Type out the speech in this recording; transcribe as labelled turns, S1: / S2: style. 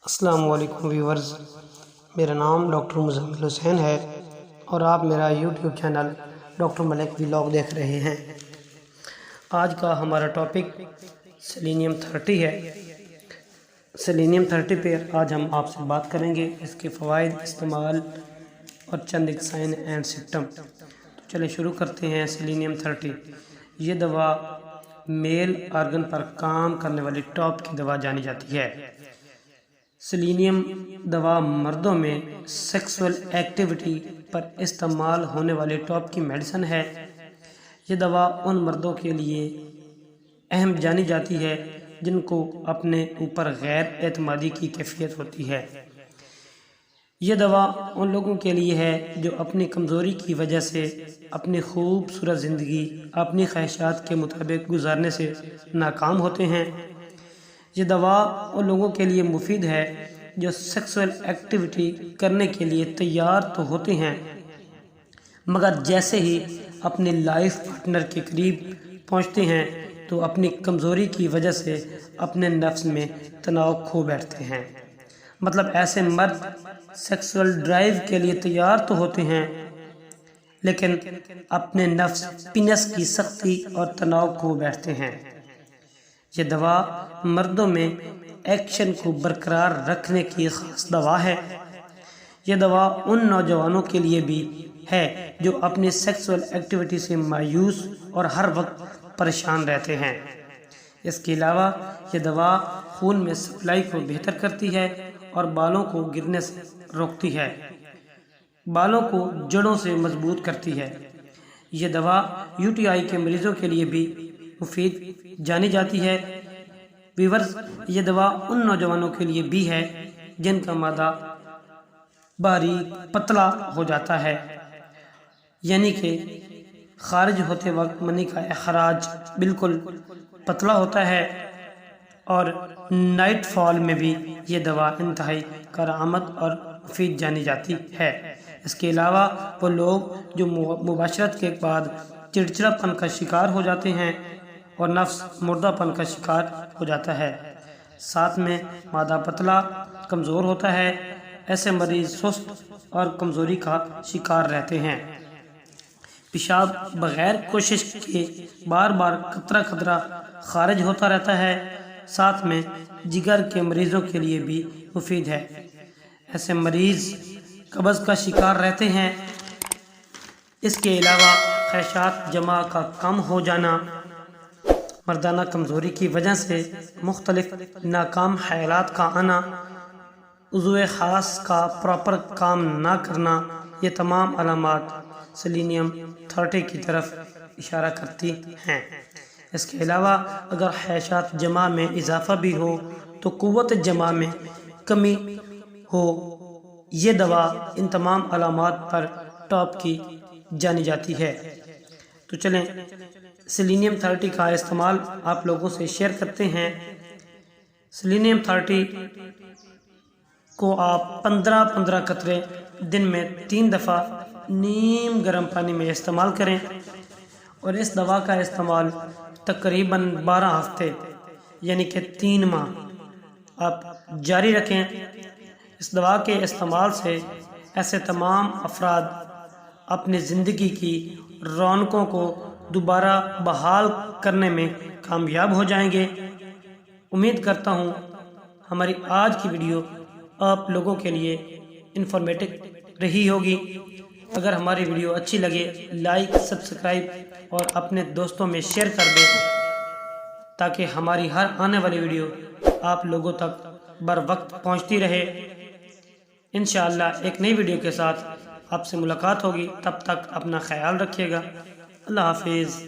S1: السلام علیکم ویورز، میرا نام ڈاکٹر مزمل حسین ہے اور آپ میرا یوٹیوب چینل ڈاکٹر ملک ولاگ دیکھ رہے ہیں۔ آج کا ہمارا ٹاپک سیلینیم 30 ہے۔ سیلینیم 30 پہ آج ہم آپ سے بات کریں گے، اس کے فوائد، استعمال اور چند ایک سائن اینڈ سمپٹم۔ تو چلیں شروع کرتے ہیں۔ سیلینیم 30 یہ دوا میل آرگن پر کام کرنے والی ٹاپ کی دوا جانی جاتی ہے۔ سیلینیم دوا مردوں میں سیکسول ایکٹیویٹی پر استعمال ہونے والی ٹاپ کی میڈیسن ہے۔ یہ دوا ان مردوں کے لیے اہم جانی جاتی ہے جن کو اپنے اوپر غیر اعتمادی کی کیفیت ہوتی ہے۔ یہ دوا ان لوگوں کے لیے ہے جو اپنی کمزوری کی وجہ سے اپنی خوبصورت زندگی اپنی خواہشات کے مطابق گزارنے سے ناکام ہوتے ہیں۔ یہ دوا ان لوگوں کے لیے مفید ہے جو سیکسول ایکٹیویٹی کرنے کے لیے تیار تو ہوتے ہیں، مگر جیسے ہی اپنے لائف پارٹنر کے قریب پہنچتے ہیں تو اپنی کمزوری کی وجہ سے اپنے نفس میں تناؤ کھو بیٹھتے ہیں۔ مطلب ایسے مرد سیکسول ڈرائیو کے لیے تیار تو ہوتے ہیں لیکن اپنے نفس پینس کی سختی اور تناؤ کھو بیٹھتے ہیں۔ یہ دوا مردوں میں ایکشن کو برقرار رکھنے کی خاص دوا ہے۔ یہ دوا ان نوجوانوں کے لیے بھی ہے جو اپنی سیکسول ایکٹیویٹی سے مایوس اور ہر وقت پریشان رہتے ہیں۔ اس کے علاوہ یہ دوا خون میں سپلائی کو بہتر کرتی ہے اور بالوں کو گرنے سے روکتی ہے، بالوں کو جڑوں سے مضبوط کرتی ہے۔ یہ دوا UTI کے مریضوں کے لیے بھی مفید جانی جاتی ہے۔ ویورز، یہ دوا ان نوجوانوں کے لیے بھی ہے جن کا معدہ باریک پتلا ہو جاتا ہے، یعنی کہ خارج ہوتے وقت منی کا اخراج بالکل پتلا ہوتا ہے، اور نائٹ فال میں بھی یہ دوا انتہائی کارآمد اور مفید جانی جاتی ہے۔ اس کے علاوہ وہ لوگ جو مباشرت کے بعد چڑچڑاپن کا شکار ہو جاتے ہیں اور نفس مردہ پن کا شکار ہو جاتا ہے، ساتھ میں معدہ پتلا کمزور ہوتا ہے، ایسے مریض سست اور کمزوری کا شکار رہتے ہیں۔ پیشاب بغیر کوشش کے بار بار قطرہ قطرہ خارج ہوتا رہتا ہے، ساتھ میں جگر کے مریضوں کے لیے بھی مفید ہے۔ ایسے مریض قبض کا شکار رہتے ہیں۔ اس کے علاوہ خواہشات جمع کا کم ہو جانا، مردانہ کمزوری کی وجہ سے مختلف ناکام خیالات کا آنا، عضو خاص کا پراپر کام نہ کرنا، یہ تمام علامات سیلینیم 30 کی طرف اشارہ کرتی ہیں۔ اس کے علاوہ اگر خواہشات جمع میں اضافہ بھی ہو تو قوت جمع میں کمی ہو، یہ دوا ان تمام علامات پر ٹاپ کی جانی جاتی ہے۔ تو چلیں سیلینیم 30 کا استعمال آپ لوگوں سے شیئر کرتے ہیں۔ سیلینیم 30 کو آپ 15 قطرے دن میں 3 دفعہ نیم گرم پانی میں استعمال کریں، اور اس دوا کا استعمال تقریباً 12 ہفتے یعنی کہ 3 ماہ آپ جاری رکھیں۔ اس دوا کے استعمال سے ایسے تمام افراد اپنی زندگی کی رونقوں کو دوبارہ بحال کرنے میں کامیاب ہو جائیں گے۔ امید کرتا ہوں ہماری آج کی ویڈیو آپ لوگوں کے لیے انفارمیٹو رہی ہوگی۔ اگر ہماری ویڈیو اچھی لگے لائک، سبسکرائب اور اپنے دوستوں میں شیئر کر دیں تاکہ ہماری ہر آنے والی ویڈیو آپ لوگوں تک بر وقت پہنچتی رہے۔ انشاءاللہ ایک نئی ویڈیو کے ساتھ آپ سے ملاقات ہوگی، تب تک اپنا خیال رکھیے گا۔ اللہ حافظ۔